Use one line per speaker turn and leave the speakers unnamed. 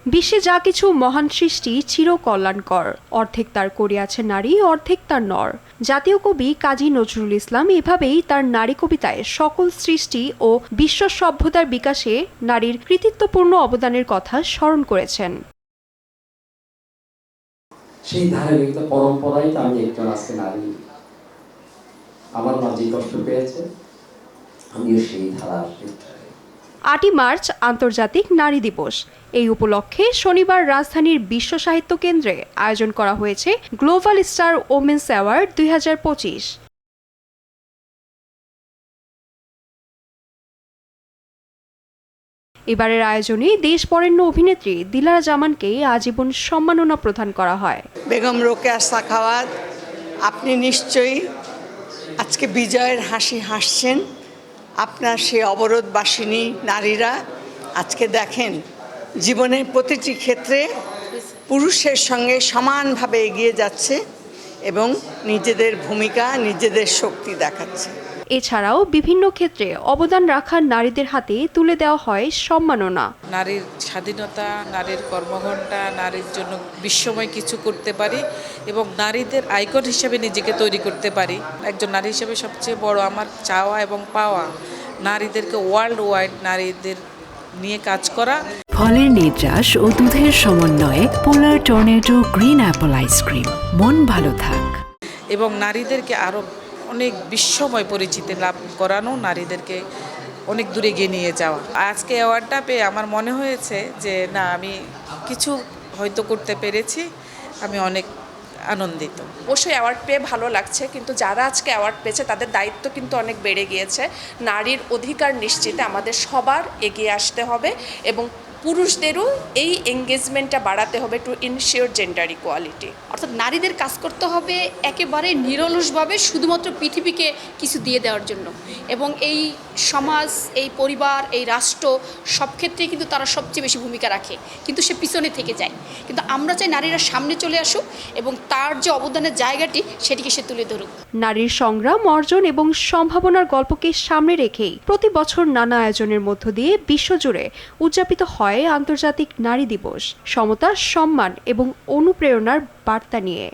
বিশ্বে যা কিছু মহান সৃষ্টি চিরকল্যাণকর, অর্ধেক তার করিয়াছে নারী, অর্ধেক তার নর। জাতীয় কবি কাজী নজরুল ইসলাম এভাবেই তার নারী কবিতায় সকল সৃষ্টি ও বিশ্ব সভ্যতার বিকাশে নারীর কৃতিত্বপূর্ণ অবদানের কথা স্মরণ করেছেন।
সেই ধারাবাহিকতা পরম্পরায় তো আমি একজন আজকে নারী, আমার মাঝে কষ্ট পেয়েছে, আমিও সেই ধারার।
8ই মার্চ আন্তর্জাতিক নারী দিবস। এই উপলক্ষে শনিবার রাজধানীর বিশ্ব সাহিত্য কেন্দ্রে আয়োজন করা হয়েছে গ্লোবাল স্টার ওমেন্স অ্যাওয়ার্ড 2025। এবারের আয়োজনে দেশ বরেণ্য অভিনেত্রী দিলারা জামানকে আজীবন সম্মাননা প্রদান করা হয়।
বেগম রোকেয়া সাখাওয়াত, আপনি নিশ্চয়ই আজকে বিজয়ের হাসি হাসছেন। আপনার সেই অবরোধবাসিনী নারীরা আজকে দেখেন জীবনের প্রতিটি ক্ষেত্রে পুরুষের সঙ্গে সমানভাবে এগিয়ে যাচ্ছে এবং নিজেদের ভূমিকা, নিজেদের শক্তি দেখাচ্ছে।
এছাড়াও বিভিন্ন ক্ষেত্রে অবদান রাখা নারীদের হাতে তুলে দেওয়া হয় সম্মাননা।
নারীর স্বাধীনতা, নারীর কর্মঘণ্টা, নারীর জন্য বিশ্বময় কিছু করতে পারি এবং নারীদের আইকন হিসেবে নিজেকে তৈরি করতে পারি। একজন নারী হিসেবে সবচেয়ে বড় আমার চাওয়া এবং পাওয়া নারীদেরকে ওয়ার্ল্ড ওয়াইড নারীদের নিয়ে কাজ করা।
ফলের নির্যাস ও দুধের সমন্বয়ে পোলার টর্নেডো গ্রিন অ্যাপল আইসক্রিম। মন ভালো থাক।
এবং নারীদেরকে আরও অনেক বিশ্বময় পরিচিতি লাভ করানো, নারীদেরকে অনেক দূরে এগিয়ে নিয়ে যাওয়া। আজকে অ্যাওয়ার্ডটা পেয়ে আমার মনে হয়েছে যে না, আমি কিছু হয়তো করতে পেরেছি, আমি অনেক আনন্দিত।
অবশ্যই অ্যাওয়ার্ড পেয়ে ভালো লাগছে, কিন্তু যারা আজকে অ্যাওয়ার্ড পেয়েছে তাদের দায়িত্ব কিন্তু অনেক বেড়ে গিয়েছে। নারীর অধিকার নিশ্চিতে আমাদের সবার এগিয়ে আসতে হবে এবং পুরুষদেরও এই এঙ্গেজমেন্টটা বাড়াতে হবে টু ইনশিওর জেন্ডার ইকুয়ালিটি।
অর্থাৎ নারীদের কাজ করতে হবে একেবারে নিরলসভাবে, শুধুমাত্র পৃথিবীকে কিছু দিয়ে দেওয়ার জন্য। এবং এই সমাজ, এই পরিবার, এই রাষ্ট্র সব ক্ষেত্রেই কিন্তু তারা সবচেয়ে বেশি ভূমিকা রাখে, কিন্তু সে পিছনে থেকে যায়। কিন্তু আমরা চাই নারীরা সামনে চলে আসুক এবং তার যে অবদানের জায়গাটি সেটিকে সে তুলে ধরুক।
নারীর সংগ্রাম, অর্জন এবং সম্ভাবনার গল্পকে সামনে রেখেই প্রতি বছর নানা আয়োজনের মধ্য দিয়ে বিশ্বজুড়ে উদযাপিত হয় আন্তর্জাতিক নারী দিবস, সমতা, সম্মান এবং অনুপ্রেরণার বার্তা নিয়ে।